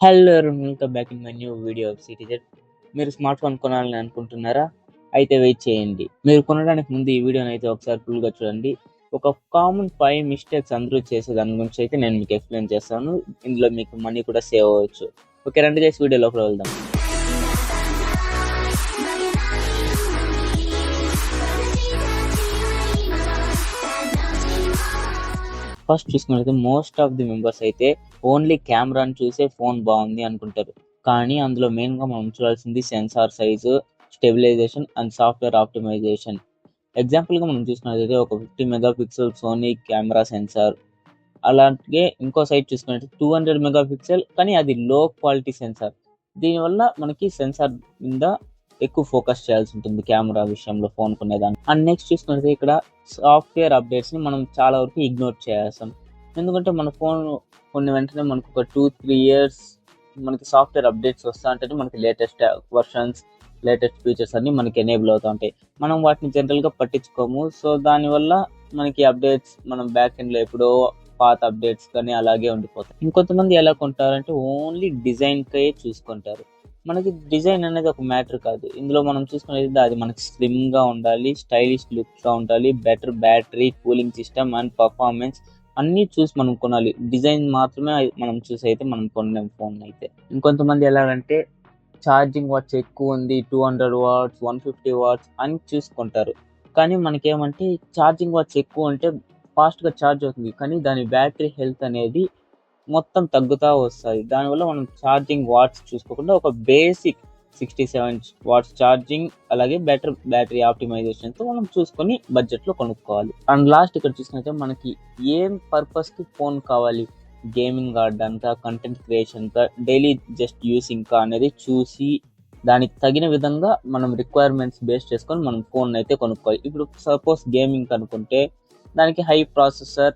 Hello everyone, welcome back in my new video of సిటీజెడ్. మీరు smart phone కొనాలని అనుకుంటున్నారా? అయితే వెయిట్ చేయండి. మీరు కొనడానికి ముందు ఈ వీడియోని అయితే ఒకసారి ఫుల్గా చూడండి. ఒక కామన్ 5 మిస్టేక్స్ అందరూ చేసే దాని గురించి అయితే నేను మీకు ఎక్స్ప్లెయిన్ చేస్తాను. ఇందులో మీకు మనీ కూడా సేవ్ అవ్వచ్చు. ఓకే, రండి చేసి వీడియోలోకి వెళ్దాం. ఫస్ట్ చూసుకున్నట్లయితే మోస్ట్ ఆఫ్ ది మెంబర్స్ అయితే ఓన్లీ కెమెరాని చూసే ఫోన్ బాగుంది అనుకుంటారు. కానీ అందులో మెయిన్గా మనం చూడాల్సింది sensor size, stabilization and software optimization. ఎగ్జాంపుల్గా మనం చూసుకున్నట్లయితే ఒక 50 మెగాపిక్సెల్ సోనీ కెమెరా సెన్సార్, అలాగే ఇంకో సైడ్ చూసుకున్నట్లయితే 200 మెగాపిక్సెల్ కానీ అది లో క్వాలిటీ సెన్సార్. దీనివల్ల మనకి సెన్సార్ మీద ఎక్కువ ఫోకస్ చేయాల్సి ఉంటుంది కెమెరా విషయంలో ఫోన్ కొనేదాన్ని. అండ్ నెక్స్ట్ చూసుకుంటే ఇక్కడ సాఫ్ట్వేర్ అప్డేట్స్ని మనం చాలా వరకు ఇగ్నోర్ చేస్తాం. ఎందుకంటే మన ఫోన్ కొన్ని వెంటనే మనకు ఒక 2-3 ఇయర్స్ మనకి సాఫ్ట్వేర్ అప్డేట్స్ వస్తూ ఉంటే మనకి లేటెస్ట్ వర్షన్స్, లేటెస్ట్ ఫీచర్స్ అన్ని మనకి ఎనేబుల్ అవుతూ ఉంటాయి. మనం వాటిని జనరల్గా పట్టించుకోము. సో దానివల్ల మనకి అప్డేట్స్ మనం బ్యాక్ ఎండ్లో ఎప్పుడో పాత అప్డేట్స్ కానీ అలాగే ఉండిపోతాయి. ఇంకొంతమంది ఎలా కొంటారంటే ఓన్లీ డిజైన్కే చూసుకుంటారు. మనకి డిజైన్ అనేది ఒక మ్యాటర్ కాదు. ఇందులో మనం చూసుకునేది అది మనకి స్లిమ్గా ఉండాలి, స్టైలిష్ లుక్గా ఉండాలి, better battery, cooling system and performance అన్నీ చూసి మనం కొనాలి. డిజైన్ మాత్రమే మనం చూసి అయితే మనం కొనలేం ఫోన్ అయితే. ఇంకొంతమంది ఎలాగంటే ఛార్జింగ్ వాట్స్ ఎక్కువ ఉంది, 200 వాట్స్, 150 వాట్స్ అని చూసుకుంటారు. కానీ మనకేమంటే ఛార్జింగ్ వాట్స్ ఎక్కువ ఉంటే ఫాస్ట్గా ఛార్జ్ అవుతుంది, కానీ దాని బ్యాటరీ హెల్త్ అనేది మొత్తం తగ్గుతూ వస్తుంది. దానివల్ల మనం ఛార్జింగ్ వాట్స్ చూసుకోకుండా ఒక బేసిక్ 67 వాట్స్ ఛార్జింగ్, అలాగే బెటర్ బ్యాటరీ ఆప్టిమైజేషన్తో మనం చూసుకొని బడ్జెట్లో కొనుక్కోవాలి. అండ్ లాస్ట్ ఇక్కడ చూసుకుంటే మనకి ఏం పర్పస్కి ఫోన్ కావాలి, గేమింగ్ ఆడడానికా, కంటెంట్ క్రియేషన్కా, డైలీ జస్ట్ యూసింగ్కా అనేది చూసి దానికి తగిన విధంగా మనం రిక్వైర్మెంట్స్ బేస్ చేసుకొని మనం ఫోన్ అయితే కొనుక్కోవాలి. ఇప్పుడు సపోజ్ గేమింగ్ అనుకుంటే దానికి హై ప్రాసెసర్,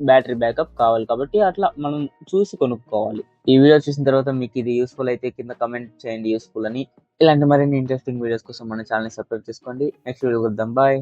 బ్యాటరీ బ్యాకప్ కావాలి, కాబట్టి అట్లా మనం చూసి కొనుక్కోవాలి. ఈ వీడియో చూసిన తర్వాత మీకు ఇది యూస్ఫుల్ అయితే కింద కమెంట్ చేయండి యూస్ఫుల్ అని. ఇలాంటి మరిన్ని ఇంట్రెస్టింగ్ వీడియోస్ కోసం మన ఛానల్ సబ్స్క్రైబ్ చేసుకోండి. నెక్స్ట్ వీడియో వద్దాం. బాయ్.